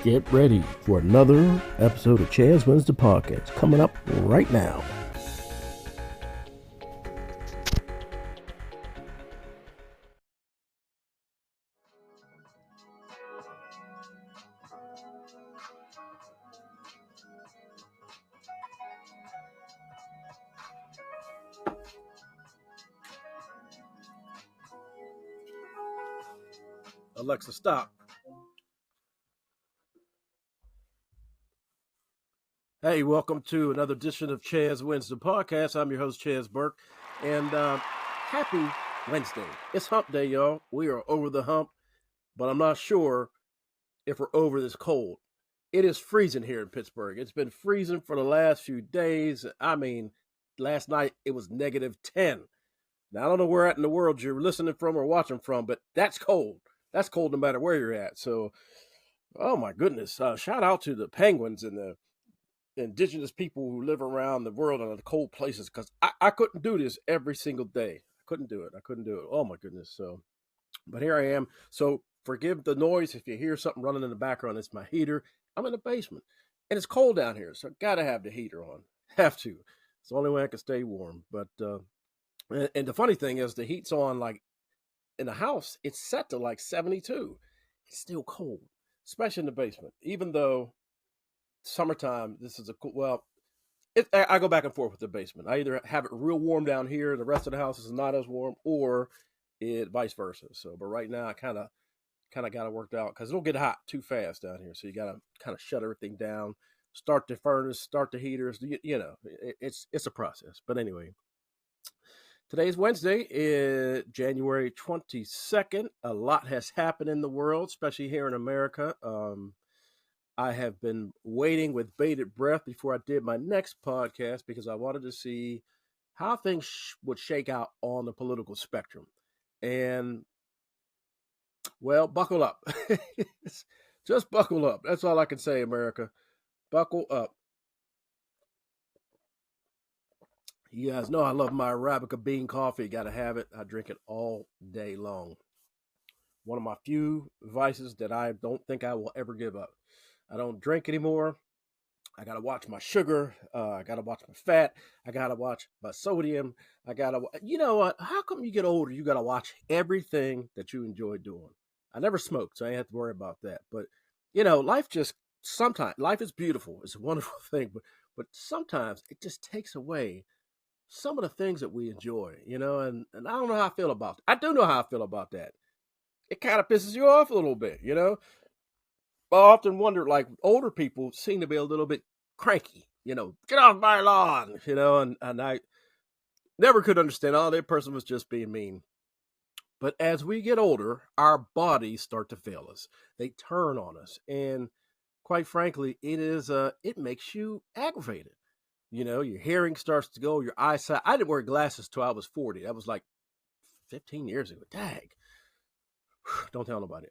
Get ready for another episode of Chazzwins the podcast coming up right now. Alexa, stop. Hey, welcome to another edition of Chazzwins the podcast. I'm your host, Chaz Burke, and happy Wednesday. It's hump day, y'all. We are over the hump, but I'm not sure if we're over this cold. It is freezing here in Pittsburgh. It's been freezing for the last few days. I mean, last night it was -10. Now, I don't know where at in the world you're listening from or watching from, but that's cold. That's cold no matter where you're at. So, oh my goodness. Shout out to the penguins and the indigenous people who live around the world in the cold places, because I couldn't do this every single day. I couldn't do it. Oh my goodness. So, but here I am. So forgive the noise if you hear something running in the background. It's my heater. I'm in the basement and it's cold down here. So I got to have the heater on. Have to. It's the only way I can stay warm. But, and the funny thing is the heat's on, like in the house, it's set to like 72. It's still cold, especially in the basement, even though summertime, this is a cool, well, I go back and forth with the basement. I either have it real warm down here, the rest of the house is not as warm, or it vice versa. So, but right now, I kind of got it worked out because it'll get hot too fast down here. So you got to kind of shut everything down, start the furnace, start the heaters. It's a process. But anyway, today's Wednesday, is January 22nd. A lot has happened in the world, especially here in America. I have been waiting with bated breath before I did my next podcast because I wanted to see how things would shake out on the political spectrum. And, well, buckle up. Just buckle up. That's all I can say, America. Buckle up. You guys know I love my Arabica bean coffee. Got to have it. I drink it all day long. One of my few vices that I don't think I will ever give up. I don't drink anymore. I got to watch my sugar. I got to watch my fat. I got to watch my sodium. You know what? How come you get older, you got to watch everything that you enjoy doing? I never smoked, so I ain't have to worry about that. But, sometimes life is beautiful. It's a wonderful thing. But sometimes it just takes away some of the things that we enjoy, and I don't know how I feel about that. I do know how I feel about that. It kind of pisses you off a little bit, I often wonder, like, older people seem to be a little bit cranky, get off my lawn, and I never could understand, oh, that person was just being mean. But as we get older, our bodies start to fail us. They turn on us. And quite frankly, it makes you aggravated. Your hearing starts to go, your eyesight. I didn't wear glasses till I was 40. That was like 15 years ago. Dang. Don't tell nobody.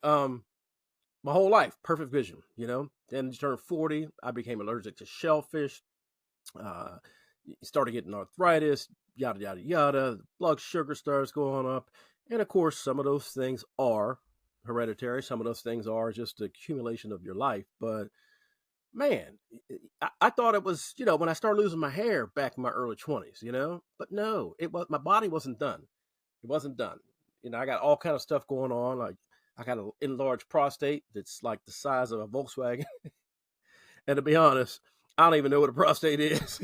My whole life, perfect vision, Then you turn 40, I became allergic to shellfish, started getting arthritis, yada, yada, yada. The blood sugar starts going up. And of course, some of those things are hereditary. Some of those things are just the accumulation of your life. But man, I thought it was, when I started losing my hair back in my early 20s, But no, my body wasn't done. It wasn't done. I got all kind of stuff going on, like I got an enlarged prostate that's like the size of a Volkswagen. And to be honest, I don't even know what a prostate is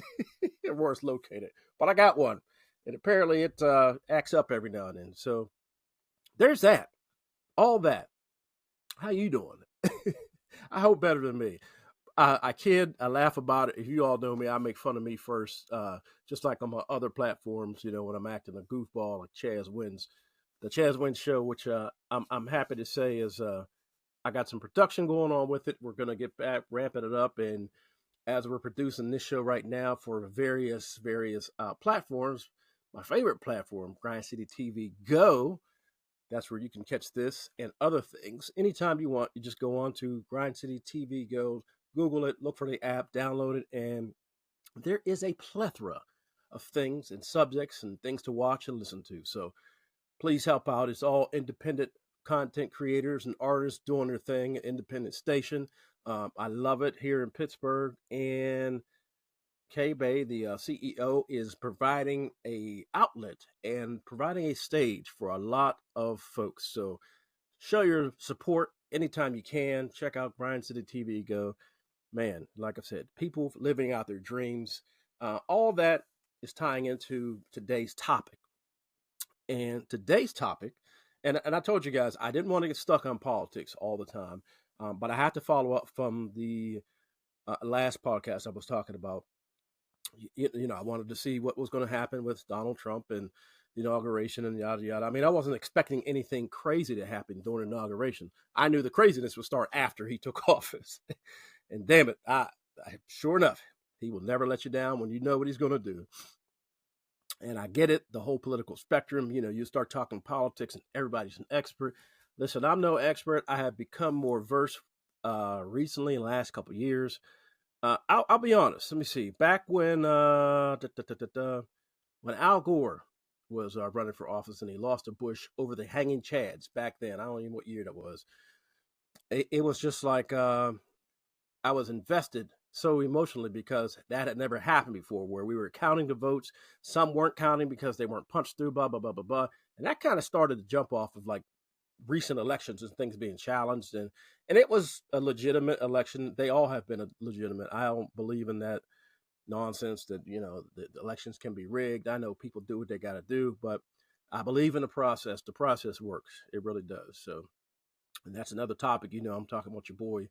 or where it's located. But I got one. And apparently it acts up every now and then. So there's that. All that. How you doing? I hope better than me. I kid, I laugh about it. If you all know me, I make fun of me first. Just like on my other platforms, when I'm acting a goofball like Chazzwins. The Chazzwins show, which I'm happy to say is I got some production going on with it. We're going to get back ramping it up. And as we're producing this show right now for various platforms, my favorite platform, Grind City TV Go, that's where you can catch this and other things. Anytime you want, you just go on to Grind City TV Go, Google it, look for the app, download it, and there is a plethora of things and subjects and things to watch and listen to. So please help out. It's all independent content creators and artists doing their thing, independent station. I love it here in Pittsburgh. And K-Bay, the CEO, is providing a outlet and providing a stage for a lot of folks. So show your support anytime you can. Check out Bryan City TV. Go, man, like I said, people living out their dreams. All that is tying into today's topic. And today's topic, and I told you guys, I didn't want to get stuck on politics all the time, but I had to follow up from the last podcast I was talking about. I wanted to see what was going to happen with Donald Trump and the inauguration and yada yada. I mean, I wasn't expecting anything crazy to happen during the inauguration. I knew the craziness would start after he took office. And damn it, sure enough, he will never let you down when you know what he's going to do. And I get it, the whole political spectrum. You start talking politics and everybody's an expert. Listen, I'm no expert. I have become more versed recently in the last couple of years. I'll be honest. Let me see. Back when Al Gore was running for office and he lost to Bush over the hanging chads back then. I don't even know what year that was. It was just like I was invested so emotionally because that had never happened before, where we were counting the votes. Some weren't counting because they weren't punched through, blah, blah, blah, blah, blah. And that kind of started to jump off of like recent elections and things being challenged. And it was a legitimate election. They all have been legitimate. I don't believe in that nonsense that, the elections can be rigged. I know people do what they got to do, but I believe in the process. The process works. It really does. So, and that's another topic. I'm talking about your boy.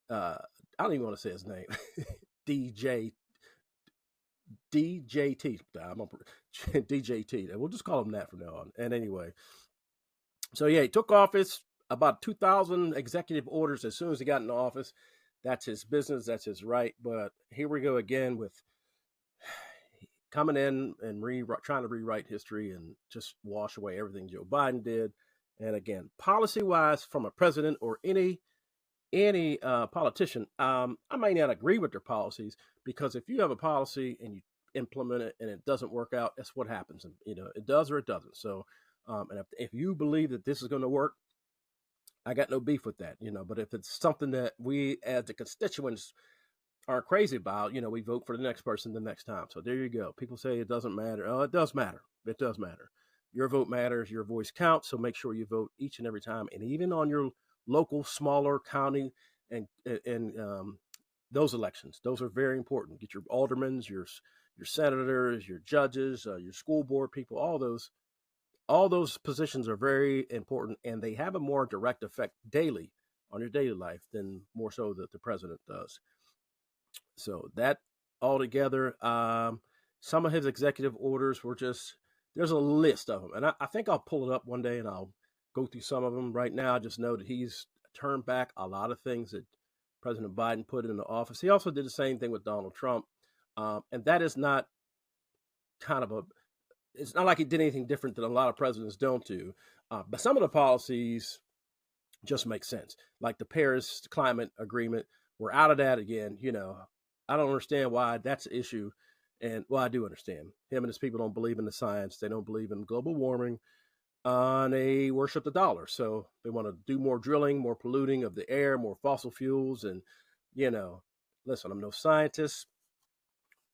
I don't even want to say his name. DJT. DJT. We'll just call him that from now on. And anyway, so yeah, he took office, about 2,000 executive orders as soon as he got in office. That's his business. That's his right. But here we go again with coming in and trying to rewrite history and just wash away everything Joe Biden did. And again, policy-wise, from a president or any politician, I might not agree with their policies, because if you have a policy and you implement it and it doesn't work out, that's what happens. And it does or it doesn't. So, and if you believe that this is going to work, I got no beef with that. But if it's something that we as the constituents are crazy about, we vote for the next person the next time. So there you go. People say it doesn't matter. Oh, it does matter. It does matter. Your vote matters. Your voice counts. So make sure you vote each and every time. And even on your local, smaller county and those elections, those are very important. Get your aldermen, your senators, your judges, your school board people. All those positions are very important, and they have a more direct effect daily on your daily life than more so that the president does. So that altogether, some of his executive orders were there's a list of them, and I think I'll pull it up one day and I'll go through some of them. Right now, I just know that he's turned back a lot of things that President Biden put into office. He also did the same thing with Donald Trump. And that is not it's not like he did anything different than a lot of presidents don't do. But some of the policies just make sense. Like the Paris Climate Agreement, we're out of that again. I don't understand why that's an issue. And well, I do understand. Him and his people don't believe in the science. They don't believe in global warming. And they worship the dollar. So they want to do more drilling, more polluting of the air, more fossil fuels. And, listen, I'm no scientist,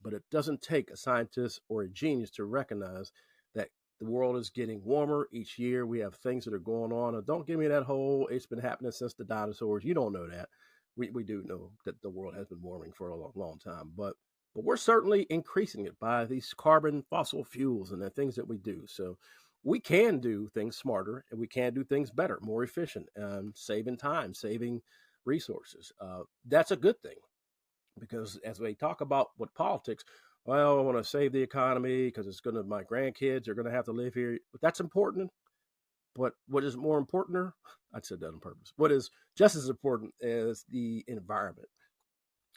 but it doesn't take a scientist or a genius to recognize that the world is getting warmer each year. We have things that are going on. And don't give me that whole, it's been happening since the dinosaurs. You don't know that. We do know that the world has been warming for a long, long time. But we're certainly increasing it by these carbon fossil fuels and the things that we do. So we can do things smarter, and we can do things better, more efficient, saving time, saving resources. That's a good thing, because as we talk about with politics, well, I want to save the economy because my grandkids are going to have to live here. But that's important. But what is more important, I said that on purpose, what is just as important is the environment.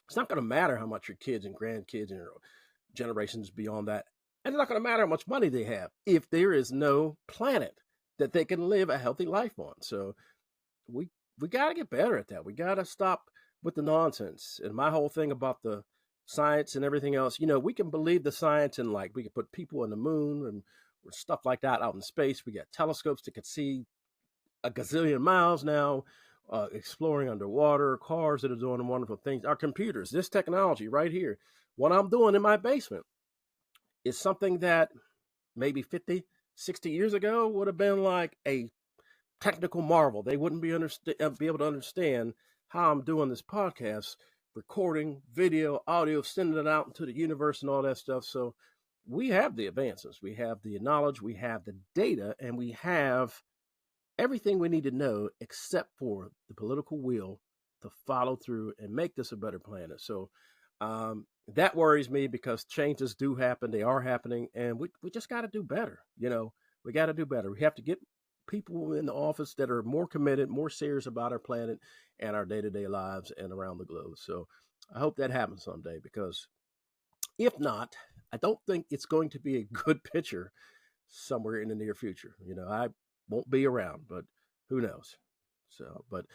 It's not going to matter how much your kids and grandkids and your generations beyond that, and it's not going to matter how much money they have if there is no planet that they can live a healthy life on. So we got to get better at that. We got to stop with the nonsense. And my whole thing about the science and everything else, we can believe the science, and like we can put people on the moon and stuff like that out in space. We got telescopes that can see a gazillion miles now, exploring underwater, cars that are doing wonderful things. Our computers, this technology right here, what I'm doing in my basement is something that maybe 50, 60 years ago would have been like a technical marvel. They wouldn't be able to understand how I'm doing this podcast, recording video, audio, sending it out into the universe and all that stuff. So we have the advances, we have the knowledge, we have the data, and we have everything we need to know except for the political will to follow through and make this a better planet. So that worries me because changes do happen. They are happening, and we just got to do better. We got to do better. We have to get people in the office that are more committed, more serious about our planet and our day-to-day lives and around the globe. So I hope that happens someday, because if not, I don't think it's going to be a good picture somewhere in the near future. I won't be around, but who knows? So, but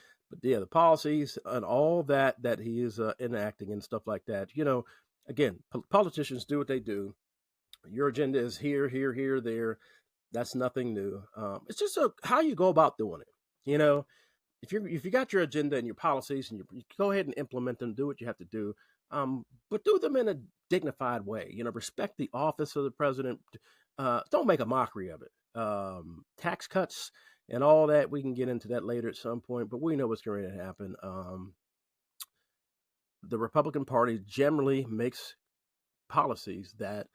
yeah, the policies and all that he is enacting and stuff like that. Again, politicians do what they do. Your agenda is here, here, here, there. That's nothing new. It's just how you go about doing it. If you got your agenda and your policies and you go ahead and implement them, do what you have to do, but do them in a dignified way. Respect the office of the president. Don't make a mockery of it. Tax cuts and all that, we can get into that later at some point, but we know what's going to happen. The Republican Party generally makes policies that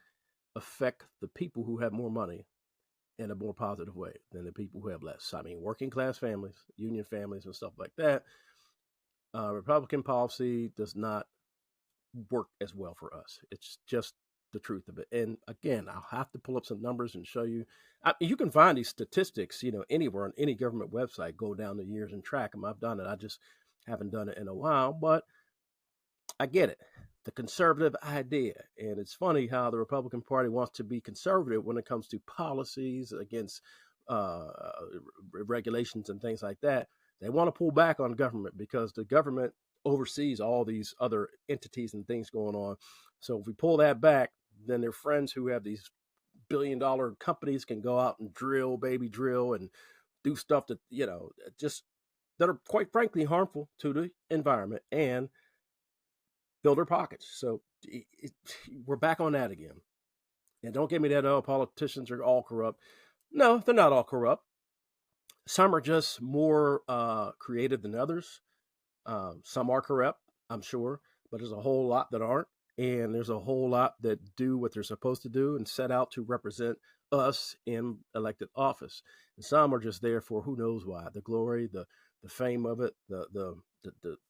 affect the people who have more money in a more positive way than the people who have less. I mean, working class families, union families, and stuff like that. Republican policy does not work as well for us. It's just the truth of it. And again, I'll have to pull up some numbers and show you. You can find these statistics, anywhere on any government website. Go down the years and track them. I've done it. I just haven't done it in a while, but I get it. The conservative idea. And it's funny how the Republican Party wants to be conservative when it comes to policies against regulations and things like that. They want to pull back on government because the government oversees all these other entities and things going on. So if we pull that back, then their friends who have these billion-dollar companies can go out and drill, and do stuff that, just that are quite frankly harmful to the environment and fill their pockets. So we're back on that again. And don't give me that, politicians are all corrupt. No, they're not all corrupt. Some are just more creative than others. Some are corrupt, I'm sure, but there's a whole lot that aren't. And there's a whole lot that do what they're supposed to do and set out to represent us in elected office. And some are just there for who knows why, the glory, the fame of it, the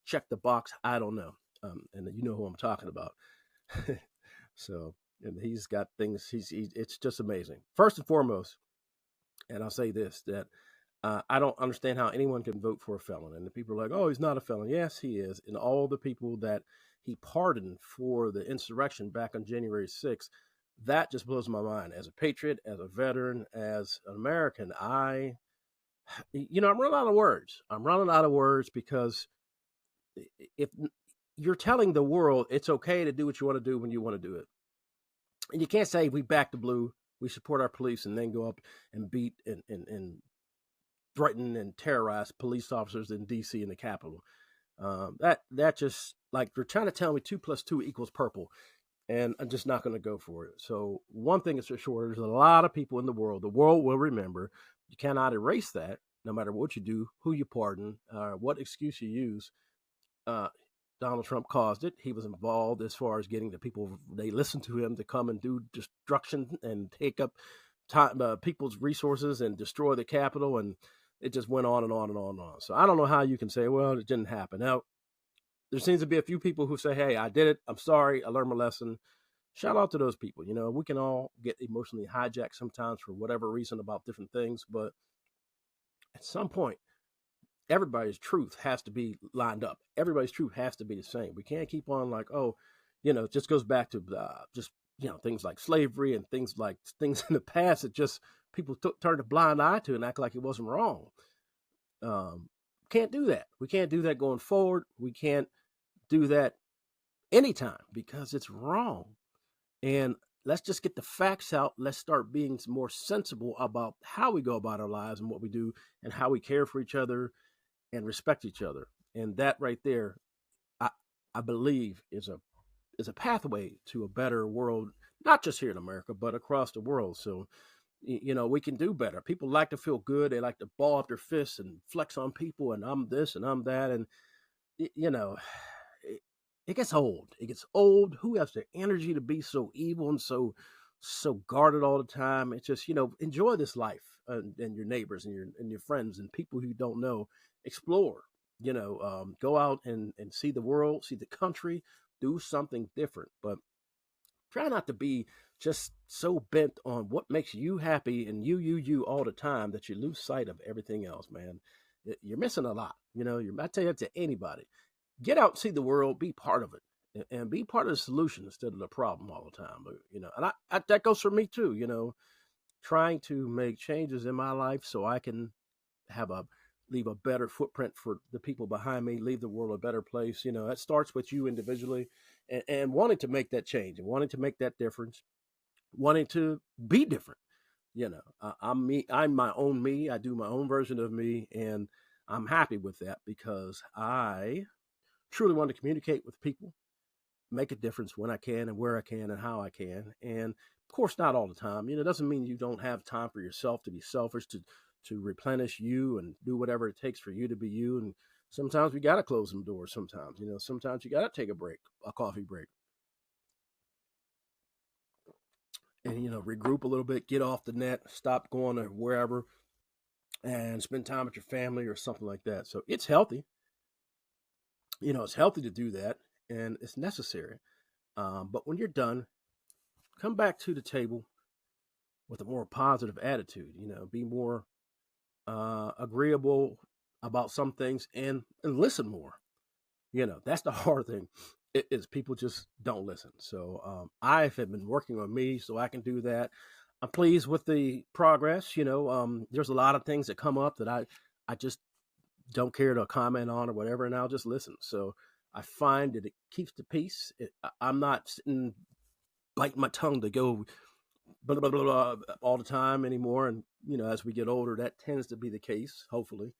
check the box. I don't know. And you know who I'm talking about. So, and he's got things. It's just amazing. First and foremost, and I'll say this, that I don't understand how anyone can vote for a felon. And the people are like, oh, he's not a felon. Yes, he is. And all the people that he pardoned for the insurrection back on January 6th, that just blows my mind. As a patriot, as a veteran, as an American, I'm running out of words. I'm running out of words because if you're telling the world it's okay to do what you want to do when you want to do it, and you can't say we back the blue, we support our police, and then go up and beat and threaten and terrorize police officers in D.C. and the Capitol. That just, like, they're trying to tell me 2 + 2 = purple, and I'm just not going to go for it. So one thing is for sure, there's a lot of people in the world will remember. You cannot erase that, no matter what you do, who you pardon, what excuse you use. Donald Trump caused it. He was involved as far as getting the people, they listened to him, to come and do destruction and take up people's resources and destroy the Capitol. And it just went on and on and on and on. So I don't know how you can say, well, it didn't happen. Now, there seems to be a few people who say, hey, I did it. I'm sorry. I learned my lesson. Shout out to those people. We can all get emotionally hijacked sometimes for whatever reason about different things. But at some point, everybody's truth has to be lined up. Everybody's truth has to be the same. We can't keep on like, it just goes back to things like slavery and things in the past. It just, people turned a blind eye to and act like it wasn't wrong. Can't do that. We can't do that going forward. We can't do that anytime because it's wrong. And let's just get the facts out. Let's start being more sensible about how we go about our lives and what we do and how we care for each other and respect each other. And that right there, I I believe is a pathway to a better world, not just here in America, but across the world. So we can do better. People like to feel good. They like to ball up their fists and flex on people, and I'm this and I'm that, and y- you know, it, it gets old. It gets old. Who has the energy to be so evil and so guarded all the time? It's just enjoy this life, and your neighbors and your friends and people who you don't know. Explore. Go out and see the world, see the country, do something different. But try not to be just so bent on what makes you happy and you all the time that you lose sight of everything else, man. You're missing a lot. I tell you that to anybody. Get out and see the world, be part of it, and be part of the solution instead of the problem all the time. But, and that goes for me too. Trying to make changes in my life so I can have a leave a better footprint for the people behind me, leave the world a better place. That starts with you individually and wanting to make that change and wanting to make that difference, wanting to be different. I'm me, I'm my own me. I do my own version of me, and I'm happy with that because I truly want to communicate with people, make a difference when I can and where I can and how I can. And of course, not all the time. It doesn't mean you don't have time for yourself to be selfish, to replenish you and do whatever it takes for you to be you. And sometimes we got to close some doors. Sometimes you got to take a break, a coffee break, and regroup a little bit, get off the net, stop going to wherever, and spend time with your family or something like that. So it's healthy. It's healthy to do that, and it's necessary. But when you're done, come back to the table with a more positive attitude. Be more agreeable about some things and listen more. That's the hard thing. Is people just don't listen. So I have been working on me so I can do that. I'm pleased with the progress. There's a lot of things that come up that I just don't care to comment on or whatever, and I'll just listen. So I find that it keeps the peace. I'm not sitting biting my tongue to go blah, blah, blah, blah, all the time anymore. And as we get older, that tends to be the case. Hopefully,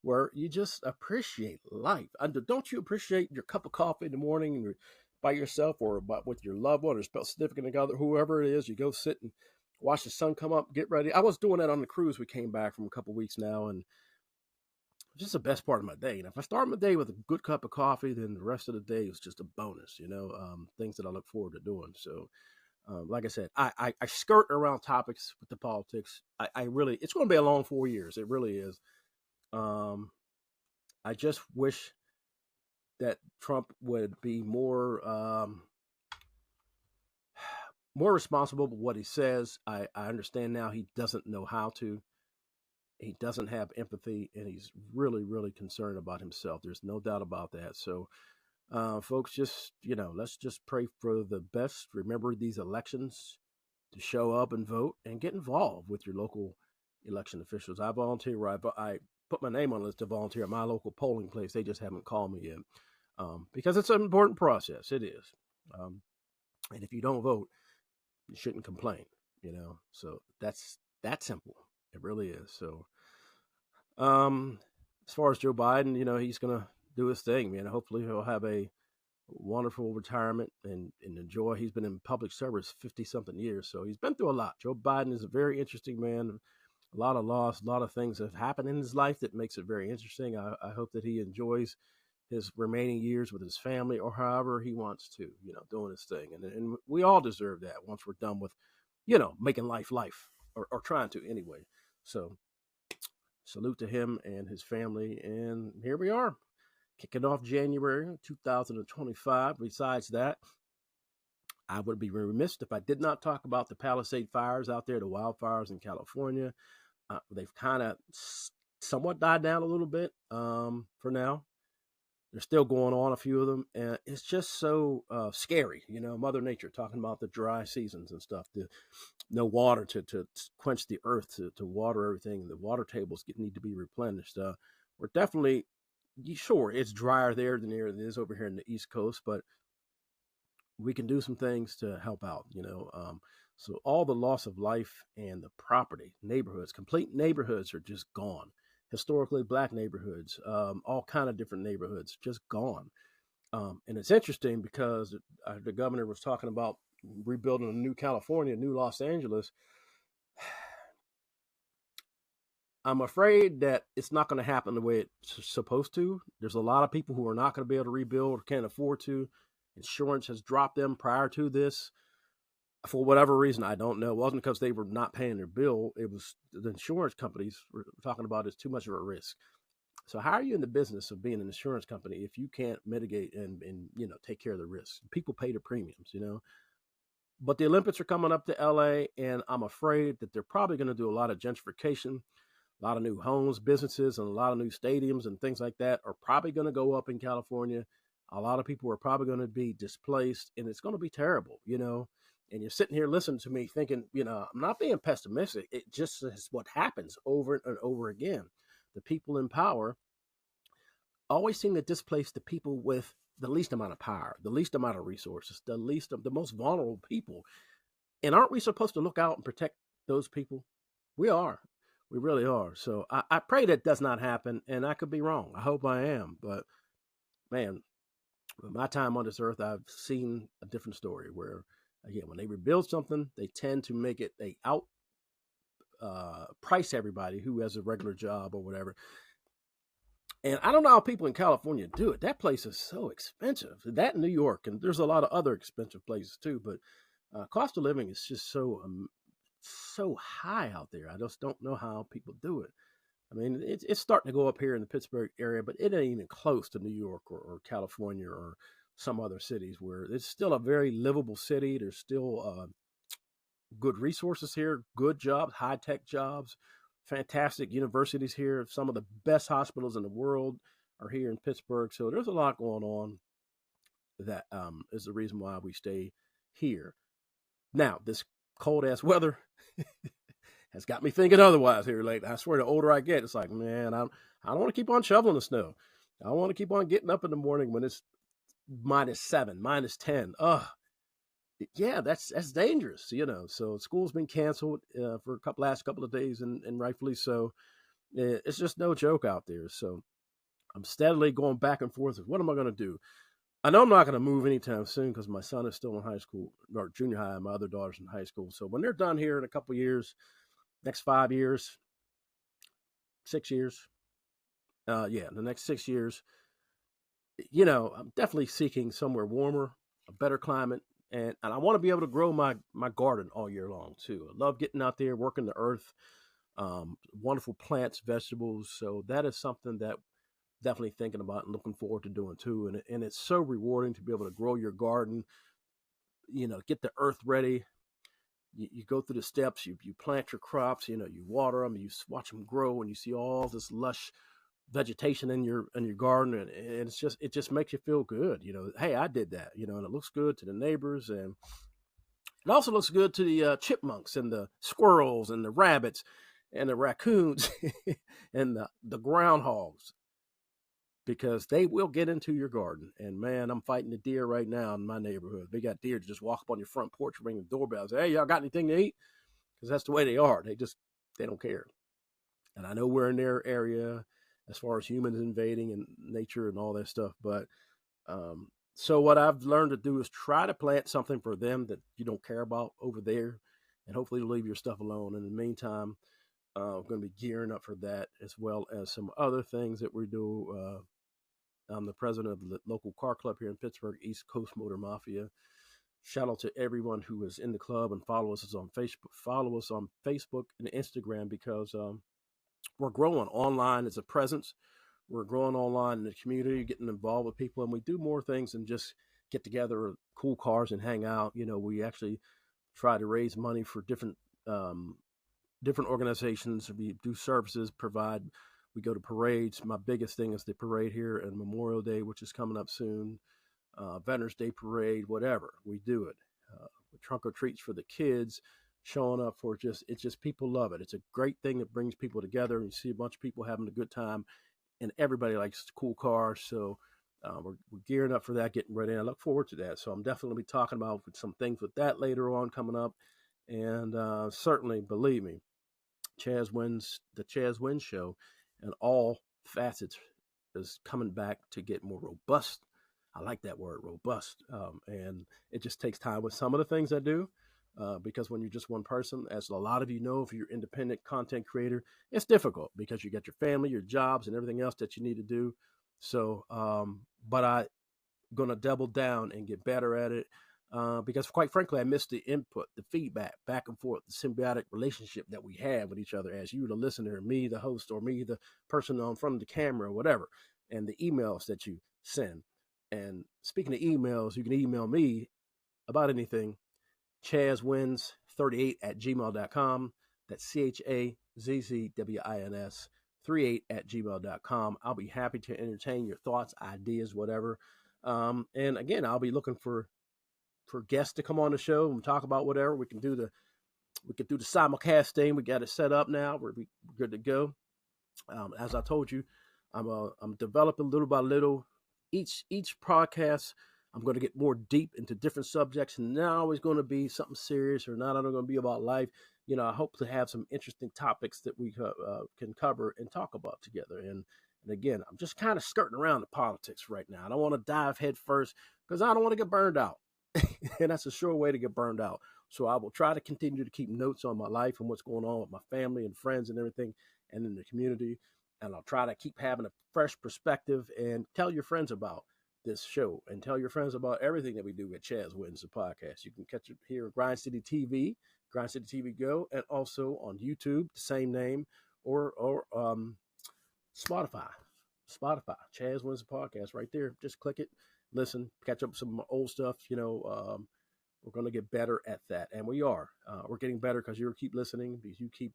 where you just appreciate life. And don't you appreciate your cup of coffee in the morning and you're by yourself or with your loved one or significant other, whoever it is? You go sit and watch the sun come up, get ready. I was doing that on the cruise. We came back from a couple weeks now, and it's just the best part of my day. And if I start my day with a good cup of coffee, then the rest of the day is just a bonus. Things that I look forward to doing. So like I said, I skirt around topics with the politics. I really, it's going to be a long 4 years. It really is. Um, I just wish that Trump would be more responsible with what he says. I understand now he doesn't know how to. He doesn't have empathy, and he's really, really concerned about himself. There's no doubt about that. So, folks, just let's just pray for the best. Remember these elections to show up and vote and get involved with your local election officials. I volunteer. I put my name on a list to volunteer at my local polling place. They just haven't called me yet because it's an important process. It is, and if you don't vote, you shouldn't complain. So that's that simple. It really is. So, um, as far as Joe Biden, he's gonna do his thing, man. Hopefully, he'll have a wonderful retirement and enjoy. He's been in public service 50 something years, so he's been through a lot. Joe Biden is a very interesting man. A lot of loss, a lot of things have happened in his life that makes it very interesting. I hope that he enjoys his remaining years with his family or however he wants to, doing his thing. And we all deserve that once we're done with, making life or trying to anyway. So salute to him and his family. And here we are, kicking off January 2025. Besides that, I would be remiss if I did not talk about the Palisade fires out there, the wildfires in California. They've kind of somewhat died down a little bit for now. They're still going on, a few of them, and it's just so scary. Mother Nature talking about the dry seasons and stuff. No water to quench the earth, to water everything. The water tables need to be replenished. We're definitely, sure, it's drier there than it is over here in the East Coast, but we can do some things to help out, so all the loss of life and the property, neighborhoods, complete neighborhoods are just gone. Historically black neighborhoods, all kind of different neighborhoods, just gone. And it's interesting because the governor was talking about rebuilding a new California, new Los Angeles. I'm afraid that it's not going to happen the way it's supposed to. There's a lot of people who are not going to be able to rebuild or can't afford to. Insurance has dropped them prior to this for whatever reason. I don't know. It wasn't because they were not paying their bill. It was the insurance companies were talking about it's too much of a risk. So how are you in the business of being an insurance company if you can't mitigate and take care of the risks? People pay the premiums. But the Olympics are coming up to LA, and I'm afraid that they're probably going to do a lot of gentrification. A lot of new homes, businesses, and a lot of new stadiums and things like that are probably going to go up in California. A lot of people are probably going to be displaced, and it's going to be terrible. And you're sitting here listening to me thinking, I'm not being pessimistic. It just is what happens over and over again. The people in power always seem to displace the people with the least amount of power, the least amount of resources, the most vulnerable people. And aren't we supposed to look out and protect those people? We are. We really are. So I pray that does not happen, and I could be wrong. I hope I am. But man, with my time on this earth, I've seen a different story where, again, when they rebuild something, they tend to make it, they out price everybody who has a regular job or whatever. And I don't know how people in California do it. That place is so expensive. That in New York, and there's a lot of other expensive places too. But cost of living is just so high out there. I just don't know how people do it. I mean, it's starting to go up here in the Pittsburgh area, but it ain't even close to New York or California or some other cities where it's still a very livable city. There's still good resources here, good jobs, high tech jobs, fantastic universities here. Some of the best hospitals in the world are here in Pittsburgh. So there's a lot going on that is the reason why we stay here. Now, this cold ass weather has got me thinking otherwise here lately. I swear, the older I get, it's like, man, I don't want to keep on shoveling the snow. I want to keep on getting up in the morning when it's -7, -10. Yeah, that's dangerous. So school's been canceled for last couple of days, and rightfully so. It's just no joke out there. So I'm steadily going back and forth with what am I going to do. I know I'm not going to move anytime soon because my son is still in high school or junior high, and my other daughter's in high school. So when they're done here in a couple of years, next 5 years, 6 years, the next 6 years, I'm definitely seeking somewhere warmer, a better climate, and I want to be able to grow my garden all year long too. I love getting out there, working the earth, wonderful plants, vegetables. So that is something that definitely thinking about and looking forward to doing too. And it's so rewarding to be able to grow your garden, get the earth ready. You go through the steps, you plant your crops, you water them, you watch them grow, and you see all this lush vegetation in your garden, and it just makes you feel good. Hey, I did that. And it looks good to the neighbors, and it also looks good to the chipmunks and the squirrels and the rabbits and the raccoons and the groundhogs, because they will get into your garden. And man, I'm fighting the deer right now in my neighborhood. They got deer to just walk up on your front porch, ring the doorbell, say, "Hey, y'all got anything to eat?" Because that's the way they are. They don't care. And I know we're in their area as far as humans invading and nature and all that stuff. But so what I've learned to do is try to plant something for them that you don't care about over there, and hopefully leave your stuff alone. And in the meantime, I'm going to be gearing up for that, as well as some other things that we do. I'm the president of the local car club here in Pittsburgh, East Coast Motor Mafia. Shout out to everyone who is in the club and follow us on Facebook. Follow us on Facebook and Instagram, because we're growing online as a presence. We're growing online in the community, getting involved with people, and we do more things than just get together cool cars and hang out. We actually try to raise money for different organizations. We do services, we go to parades. My biggest thing is the parade here and Memorial Day, which is coming up soon. Veterans Day parade, whatever. We do it. Trunk or treats for the kids, showing up for it's just people love it. It's a great thing that brings people together, and you see a bunch of people having a good time, and everybody likes cool cars. So we're gearing up for that, getting ready. And I look forward to that. So I'm definitely going to be talking about some things with that later on coming up. And certainly, believe me, the Chaz Wins show, and all facets is coming back to get more robust. I like that word, robust. And it just takes time with some of the things I do. Because when you're just one person, as a lot of you know, if you're independent content creator, it's difficult because you got your family, your jobs, and everything else that you need to do. So, but I'm going to double down and get better at it. Because quite frankly, I miss the input, the feedback, back and forth, the symbiotic relationship that we have with each other as you, the listener, me, the host, or me, the person on front of the camera, or whatever, and the emails that you send. And speaking of emails, you can email me about anything, Chazzwins38 at gmail.com. That's CHAZZWINS 38 at gmail.com. I'll be happy to entertain your thoughts, ideas, whatever. And again, I'll be looking for guests to come on the show and talk about whatever. We can do the simulcast thing. We got it set up now. We're good to go. As I told you, I'm developing little by little. Each podcast, I'm going to get more deep into different subjects, and not always going to be something serious or not going to be about life. I hope to have some interesting topics that we can cover and talk about together. And again, I'm just kind of skirting around the politics right now. I don't want to dive head first because I don't want to get burned out. And that's a sure way to get burned out. So I will try to continue to keep notes on my life and what's going on with my family and friends and everything and in the community. And I'll try to keep having a fresh perspective and tell your friends about this show and tell your friends about everything that we do at Chaz Wins, the podcast. You can catch it here at Grind City TV, Grind City TV Go, and also on YouTube, the same name, or Spotify, Chaz Wins, the podcast right there. Just click it, listen, catch up with some old stuff. We're going to get better at that, and we are. We're getting better because you keep listening, because you keep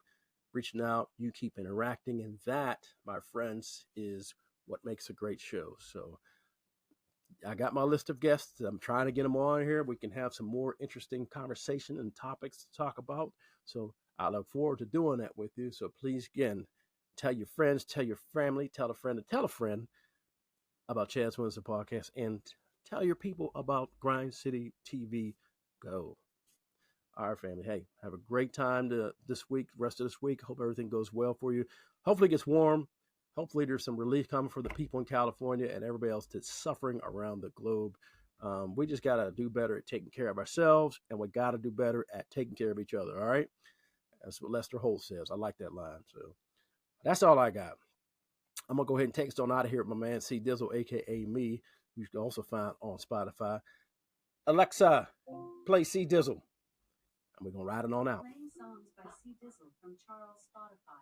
reaching out, you keep interacting, and that, my friends, is what makes a great show. So I got my list of guests. I'm trying to get them on here. We can have some more interesting conversation and topics to talk about. So I look forward to doing that with you. So please, again, tell your friends, tell your family, tell a friend to tell a friend about Chaz Wins the podcast, and tell your people about Grind City TV Go. All right, family. Hey, have a great time this week, rest of this week. Hope everything goes well for you. Hopefully it gets warm. Hopefully there's some relief coming for the people in California and everybody else that's suffering around the globe. We just got to do better at taking care of ourselves, and we got to do better at taking care of each other, all right? That's what Lester Holt says. I like that line. So that's all I got. I'm going to go ahead and take us on out of here with my man C-Dizzle, a.k.a. me, who you can also find on Spotify. Alexa, play C-Dizzle. And we're going to ride it on out. Playing songs by C-Dizzle from Charles Spotify.